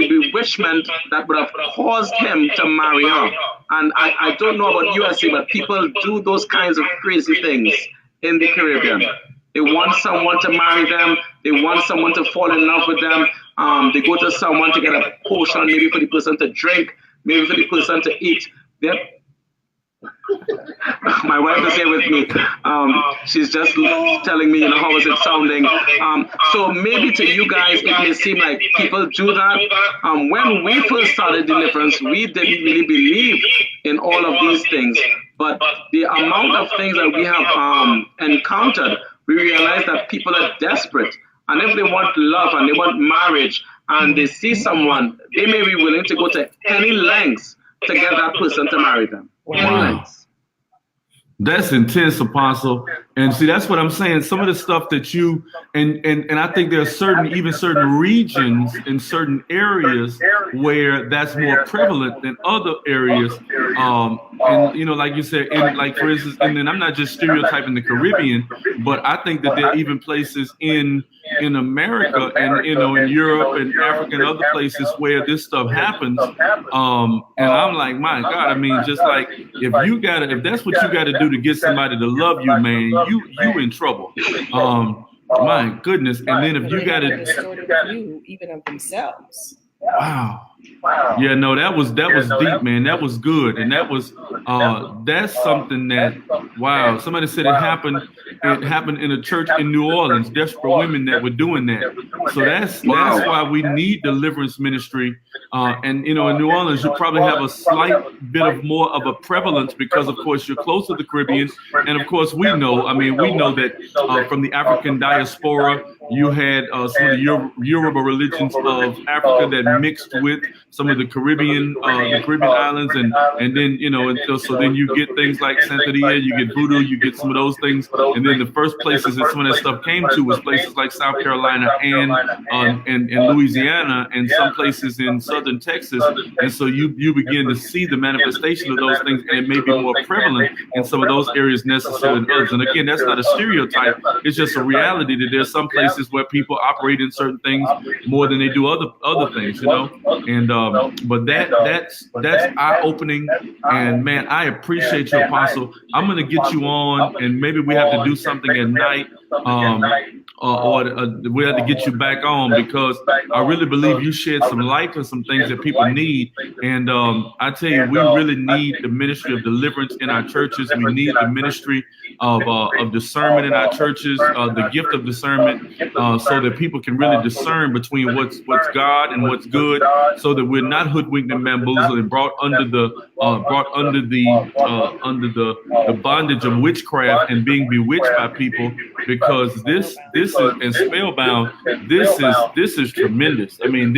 bewitchment that would have caused him to marry her. And I don't know about USA, but people do those kinds of crazy things in the Caribbean. They want someone to marry them. They want someone to fall in love with them. They go to someone to get a potion, maybe for the person to drink, maybe for the person to eat. My wife is here with me. She's just telling me, how is it sounding? So maybe to you guys, it may seem like people do that. When we first started Deliverance, we didn't really believe in all of these things. But the amount of things that we have encountered, we realize that people are desperate. And if they want love and they want marriage and they see someone, they may be willing to go to any lengths to get that person to marry them. Wow. That's intense, Apostle. And see, that's what I'm saying. Some of the stuff that you and I think there are certain regions in certain areas where that's more prevalent than other areas. And like you said, like for instance, and then I'm not just stereotyping the Caribbean, but I think that there are even places in America and in Europe and Africa and other places where this stuff happens. And I'm like, my God, I mean, just like if that's what you gotta do to get somebody to love you, man, you in trouble. My goodness. And then if you gotta distorted view even of themselves. Wow. Yeah, no, that was deep, man. That was good, and that's something that, wow. Somebody said it happened in a church in New Orleans. Desperate women that were doing that. So that's why we need deliverance ministry. And in New Orleans, you probably have a slight bit of more of a prevalence because, of course, you're close to the Caribbean, and of course, we know that from the African diaspora, you had some of the Yoruba religions of Africa that mixed with some of the Caribbean islands, and then so then you get things like Santeria, you get voodoo, you get some of those things, and then the first places that some of that stuff came to was places like South Carolina and Louisiana, and some places in southern Texas, and so you begin to see the manifestation of those things, and it may be more prevalent in some of those areas necessarily than others. And again, that's not a stereotype; it's just a reality that there's some places where people operate in certain things more than they do other things, and but that's eye-opening, and man, I appreciate you, Apostle. I'm going to get you on, and maybe we have to do something at night, or we have to get you back on, because I really believe you shed some light on some things that people need. And I tell you, we really need the ministry of deliverance in our churches. We need the ministry of discernment in our churches, the gift of discernment, so that people can really discern between what's God and what's good, so that we're not hoodwinked and bamboozled and brought under the bondage of witchcraft and being bewitched by people, because this is, and spellbound, this is tremendous. I mean,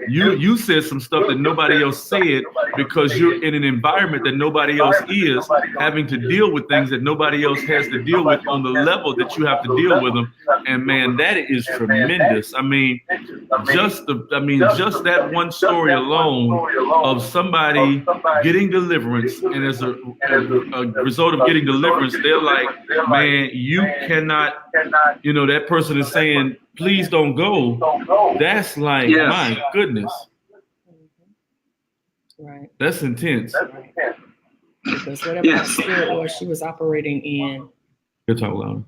you said some stuff that nobody else said, because you're in an environment that nobody else is, having to deal with things that nobody else has to deal with on the level that you have to deal with them. And man, that is tremendous. I mean, just that one story alone of somebody getting deliverance, and as a result of getting deliverance, they're like, man, you cannot, that person is saying, please don't go. That's like, yes. My goodness. Right. That's intense. Right. Because whatever spirit was she was operating in. Good talk, Lana.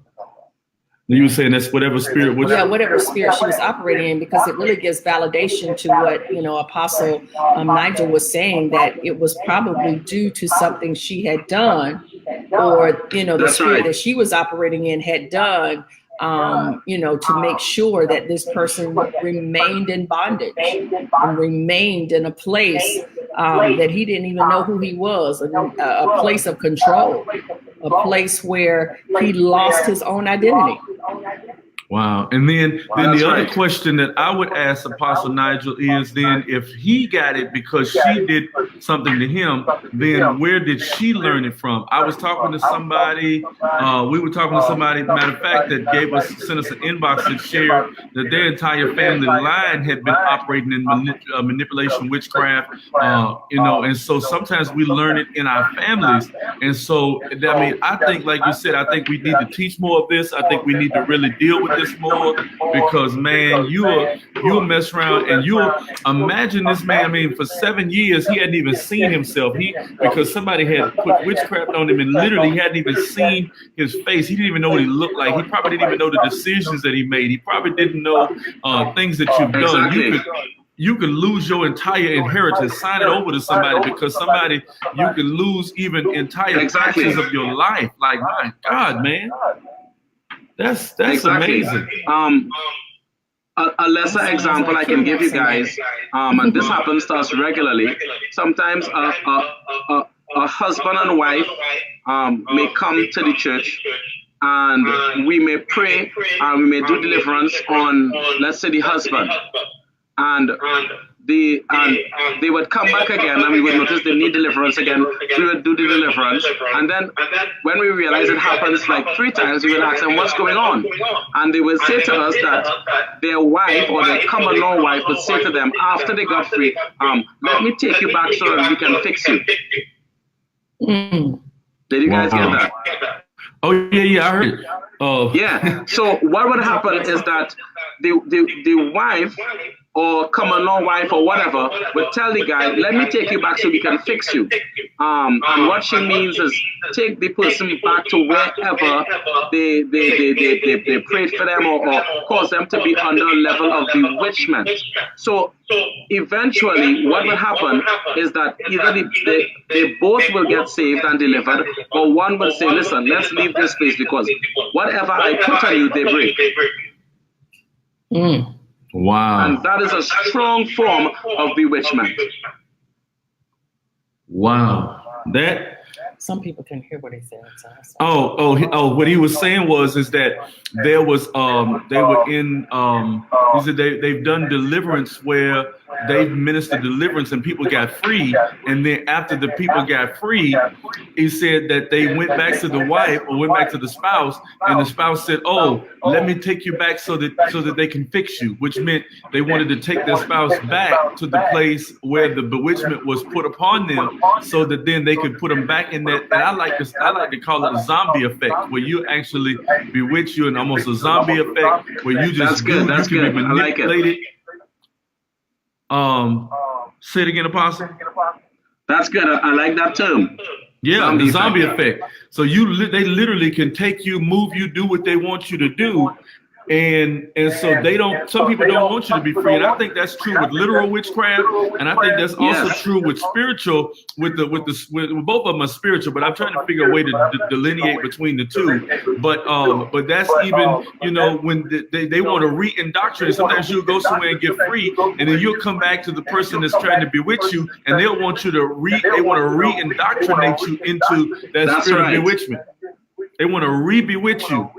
You were saying that's whatever spirit was. Yeah, whatever spirit she was operating in, because it really gives validation to what, Apostle Nigel was saying, that it was probably due to something she had done, or, the spirit that she was operating in had done, to make sure that this person remained in bondage, and remained in a place that he didn't even know who he was, a place of control, a place where he lost his own identity. Wow. And then the other question that I would ask Apostle Nigel is, then if he got it because she did something to him, then where did she learn it from? I was talking to somebody, matter of fact, that sent us an inbox that shared that their entire family line had been operating in manipulation, witchcraft, and so sometimes we learn it in our families. And so, I mean, I think, like you said, I think we need to teach more of this. I think we need to really deal with this more, because man, you'll mess around and you'll imagine this man. I mean, for 7 years he hadn't even seen himself. Because somebody had put witchcraft on him, and literally he hadn't even seen his face. He didn't even know what he looked like. He probably didn't even know the decisions that he made. He probably didn't know things that you've done. Exactly. You can lose your entire inheritance, sign it over to somebody, because you can lose even entire patches of your life. Like, my God, man. That's amazing. A lesser example I can give you guys, and this happens to us regularly. Sometimes a husband and wife may come to the church, and we may pray, and we may do deliverance on, let's say, the husband, and they would come back again, and we would notice they need deliverance again. We would do the deliverance, and then when we realize it happens like 3 times, we would ask them, what's going on? And they would say to us that their wife, or their common law wife, would say to them after they got free, let me take you back so that we can fix you. Did you guys get that? Oh, yeah, I heard it. Yeah, so what would happen is that the wife or common law wife or whatever would tell the guy, let me take you back so we can fix you. And what she means is take the person back to wherever they prayed for them or cause them to be under a level of bewitchment. So eventually what will happen is that either they both will get saved and delivered, or one will say, listen, let's leave this place because whatever I put on you, they break. Wow. And that is a strong form of bewitchment. Wow. That. Some people can hear what he said. What he was saying is that there was they were in he said they've done deliverance where they've ministered deliverance and people got free, and then after the people got free, he said that they went back to the wife or went back to the spouse, and the spouse said, "Oh, let me take you back so that they can fix you," which meant they wanted to take their spouse back to the place where the bewitchment was put upon them, so that then they could put them back in that. And I like to call it a zombie effect, where you actually bewitch you, and almost a zombie effect where you just you can be manipulated. Say it again, Apostle. That's good. I like that term. Yeah, the zombie effect. So they literally can take you, move you, do what they want you to do. And so some people don't want you to be free. And I think that's true with literal witchcraft. And I think that's also true with spiritual, with both of them are spiritual, but I'm trying to figure a way to delineate between the two. But that's even, when they want to re-indoctrinate. Sometimes you'll go somewhere and get free, and then you'll come back to the person that's trying to bewitch you, and they'll want you to re-indoctrinate you into that spirit of bewitchment. They want to re-bewitch you.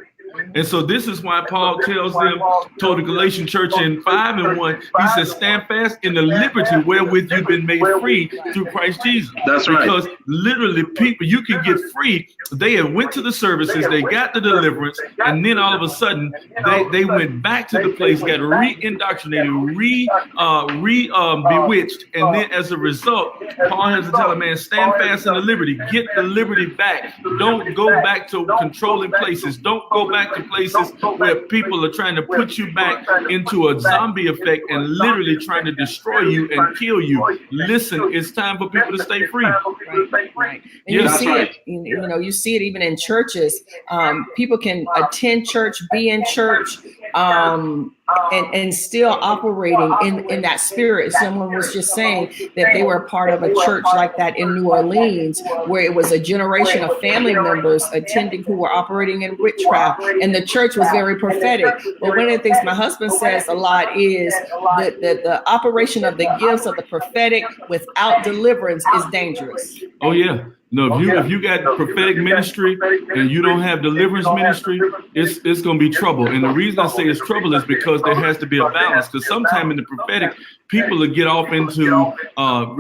And so this is why Paul told the Galatian church in 5:1, he says, stand fast in the liberty wherewith you've been made free through Christ Jesus. That's right. Because literally people, you can get free. They had went to the services, they got the deliverance, and then all of a sudden they went back to the place, got re-indoctrinated, bewitched. And then as a result, Paul has to tell a man, stand fast in the liberty, get the liberty back. Don't go back to controlling places. Don't go back to places where people are trying to put you back into a zombie effect and literally trying to destroy you and kill you. Listen, it's time for people to stay free. Right. And you see it, you see it even in churches. People can attend church, be in church, and still operating in that spirit. Someone was just saying that they were a part of a church like that in New Orleans, where it was a generation of family members attending who were operating in witchcraft, and the church was very prophetic. But one of the things my husband says a lot is that the operation of the gifts of the prophetic without deliverance is dangerous. Oh yeah. No, if you got prophetic ministry and you don't have deliverance ministry, it's going to be trouble. And the reason I say it's trouble is because there has to be a balance. Because sometimes in the prophetic, people will get off into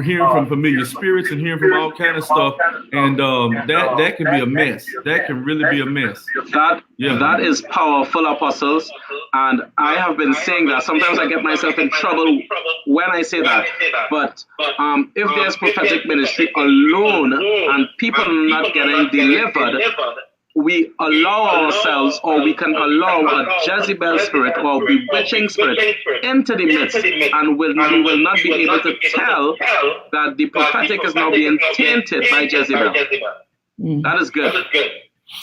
hearing from familiar spirits and hearing from all kind of stuff, and that can be a mess. That can really be a mess. That is powerful, apostles. And I have been saying that. Sometimes I get myself in trouble when I say that. But if there's prophetic ministry alone and people are not getting delivered, we allow ourselves, or we can allow a Jezebel spirit or bewitching spirit into the midst, and we will not be able to tell that the prophetic is now being tainted by Jezebel. That is good.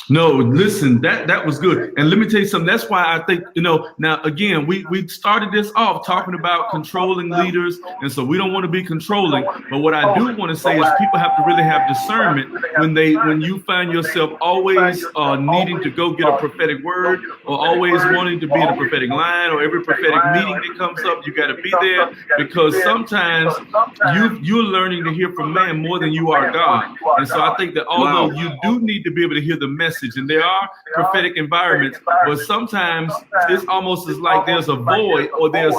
No, listen, that was good. And let me tell you something. That's why I think, now again, we started this off talking about controlling leaders. And so we don't want to be controlling. But what I do want to say is people have to really have discernment when you find yourself always needing to go get a prophetic word, or always wanting to be in a prophetic line, or every prophetic meeting that comes up, you got to be there, because sometimes you're learning to hear from man more than you are God. And so I think that although you do need to be able to hear the message, and there are prophetic environments, but sometimes it's almost as like there's a void, or there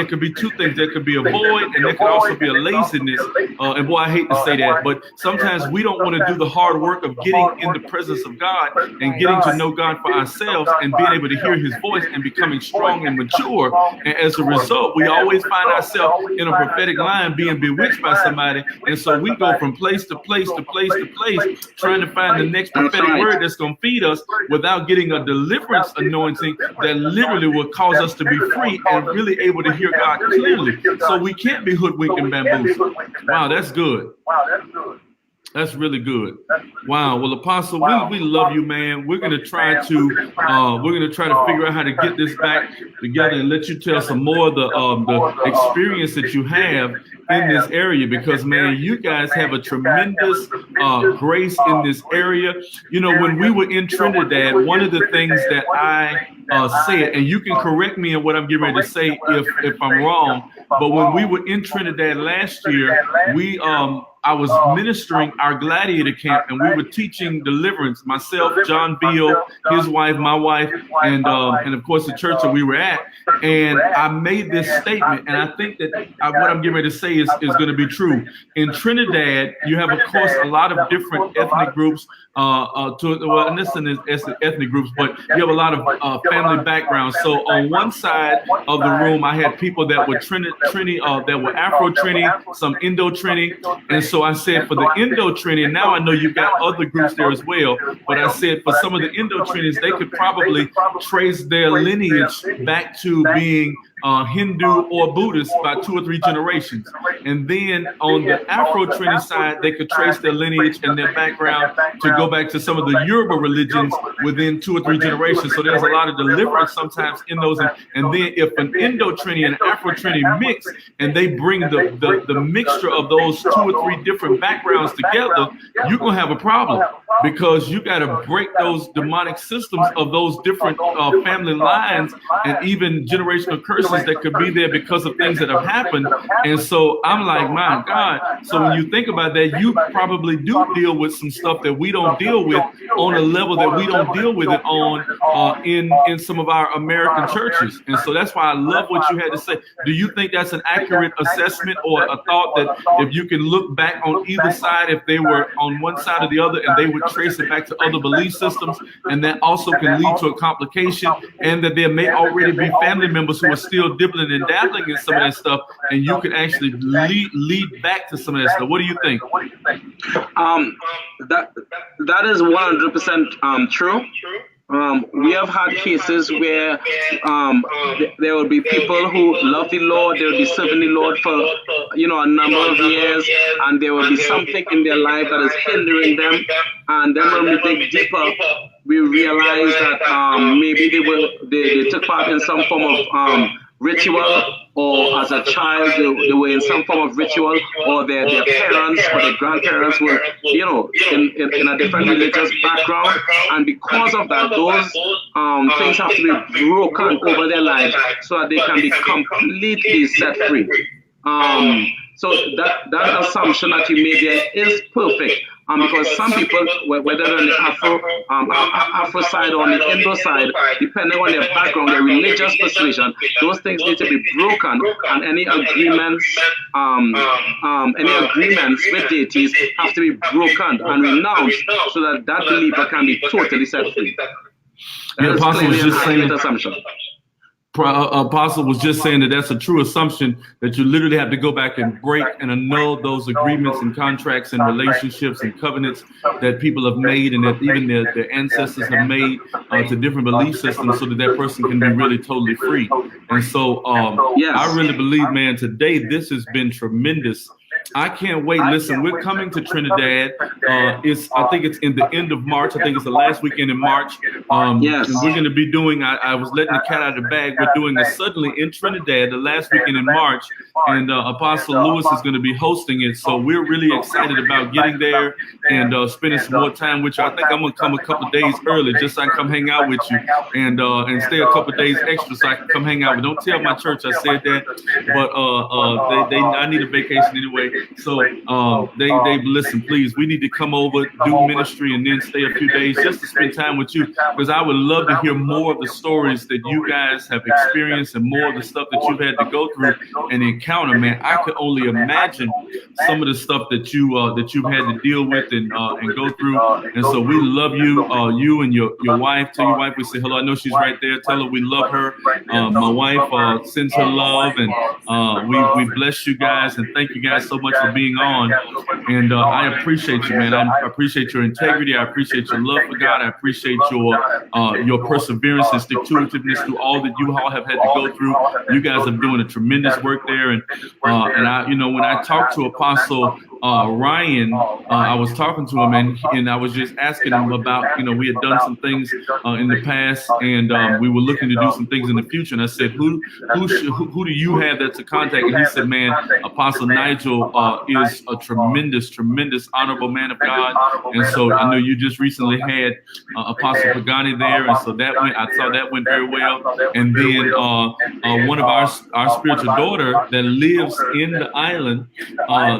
could be two things. There could be a void, and there could also be a laziness. And boy, I hate to say that, but sometimes we don't want to do the hard work of getting in the presence of God and getting to know God for ourselves and being able to hear his voice and becoming strong and mature. And as a result, we always find ourselves in a prophetic line being bewitched by somebody. And so we go from place to place to place to place, trying to find the next prophetic word that's going to feed us without getting a deliverance anointing that literally will cause us to be free and really able to hear God clearly. So we can't be hoodwinked and bamboozled. Wow, that's good. That's really good. Wow. Well, Apostle, we love you, man. We're gonna try to figure out how to get this back together and let you tell some more of the experience that you have in this area, because man, you guys have a tremendous grace in this area. You know, when we were in Trinidad, one of the things that I said, and you can correct me in what I'm getting ready to say if I'm wrong, but when we were in Trinidad last year, I was ministering our gladiator camp, and we were teaching deliverance. Myself, John Beal, his wife, my wife, and of course the church that we were at. And I made this statement, and I think that what I'm getting ready to say is going to be true. In Trinidad, you have, of course, a lot of different ethnic groups. Ethnic groups, but you have a lot of family backgrounds. So on one side of the room, I had people that were that were Afro-Trini, some Indo-Trini, and so I said for the Indo-Trini, now I know you've got other groups there as well, but I said for some of the Indo-Trinis, they could probably trace their lineage back to being Hindu or Buddhist by 2 or 3 generations. And then on the Afro-Trini side, they could trace their lineage and their background to go back to some of the Yoruba religions within 2 or 3 generations. So there's a lot of deliverance sometimes in those. And then if an Indo-Trini and Afro-Trini mix, and they bring the mixture of those 2 or 3 different backgrounds together, you're going to have a problem, because you got to break those demonic systems of those different family lines and even generational curses that could be there because of things that have happened. And so I'm like, my God. So when you think about that, you probably do deal with some stuff that we don't deal with on a level that we don't deal with it on in some of our American churches. And so that's why I love what you had to say. Do you think that's an accurate assessment, or a thought that if you can look back on either side, if they were on one side or the other, and they would trace it back to other belief systems, and that also can lead to a complication, and that there may already be family members who are still dibbling and dabbling in some of that stuff, and you can actually lead back to some of that stuff? What do you think? That is 100% true. We have had cases where there will be people who love the Lord, they will be serving the Lord for a number of years, and there will be something in their life that is hindering them. And then when we dig deeper, we realize that maybe they took part in some form of ritual, or as a child they were in some form of ritual, or their parents or their grandparents were in a different religious background, and because of that, those things have to be broken over their lives so that they can be completely set free. So that assumption that you made there is perfect. Because some people, whether on the Afro side or on the Indo side, depending on their background, their religious persuasion, those things need to be broken, and any agreements with deities have to be broken and renounced, so that believer can be totally set free. The Apostle was just saying, assumption. Apostle was just saying that that's a true assumption, that you literally have to go back and break and annul those agreements and contracts and relationships and covenants that people have made, and that even their ancestors have made to different belief systems, so that person can be really totally free. And so yes. I really believe, man, today this has been tremendous. I can't wait. Listen, we're coming to Trinidad. I think it's in the end of March. I think it's the last weekend in March. Yes. And we're going to be doing, I was letting the cat out of the bag. We're doing a Suddenly in Trinidad the last weekend in March. And Apostle Lewis is going to be hosting it. So we're really excited about getting there and spending some more time with you. I think I'm going to come a couple of days early just so I can come hang out with you, and stay a couple of days extra so I can come hang out. But don't tell my church I said that. But I need a vacation anyway. So they listen, please, we need to come over, do ministry, and then stay a few days just to spend time with you, because I would love to hear more of the stories that you guys have experienced and more of the stuff that you've had to go through and encounter. Man, I could only imagine some of the stuff that you've had to deal with and go through. And so we love you, you and your wife. Tell your wife we say hello. I know she's right there. Tell her we love her. My wife sends her love, and we bless you guys and thank you guys so much for being on. And I appreciate you, man. I appreciate your integrity. I appreciate your love for God. I appreciate your perseverance and stick-to-itiveness through all that you all have had to go through. You guys are doing a tremendous work there. And I, when I talked to Apostle Ryan, I was talking to him, and I was just asking him about, we had done some things in the past, and we were looking to do some things in the future. And I said, who do you have that's a contact? And he said, man, Apostle Nigel is a tremendous, honorable man of God. And so I know you just recently had Apostle Pagani there, and so I saw that went very well. And then one of our spiritual daughter that lives in the island,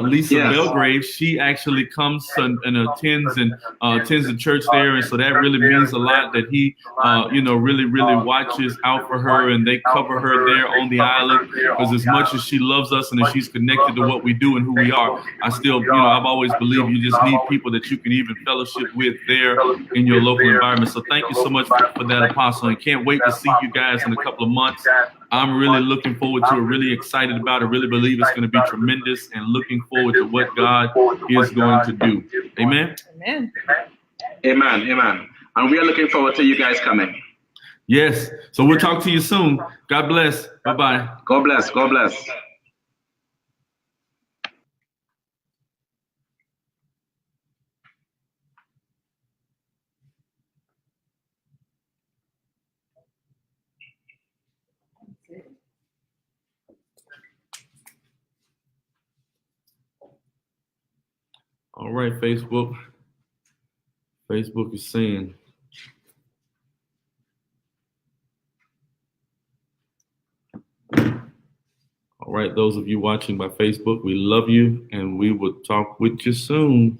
Lisa Belgrave, she actually comes and attends the church there, and so that really means a lot that he really watches out for her, and they cover her there on the island, because as much as she loves us and as she's connected to what we do and who we are, I still, I've always believed you just need people that you can even fellowship with there in your local environment. So thank you so much for that, Apostle, and can't wait to see you guys in a couple of months. I'm really looking forward to it, really excited about it, really believe it's going to be tremendous, and looking forward to what God is going to do. Amen? Amen. Amen. Amen. And we are looking forward to you guys coming. Yes. So we'll talk to you soon. God bless. Bye-bye. God bless. God bless. All right, Facebook. Facebook is saying, all right, those of you watching by Facebook, we love you, and we will talk with you soon.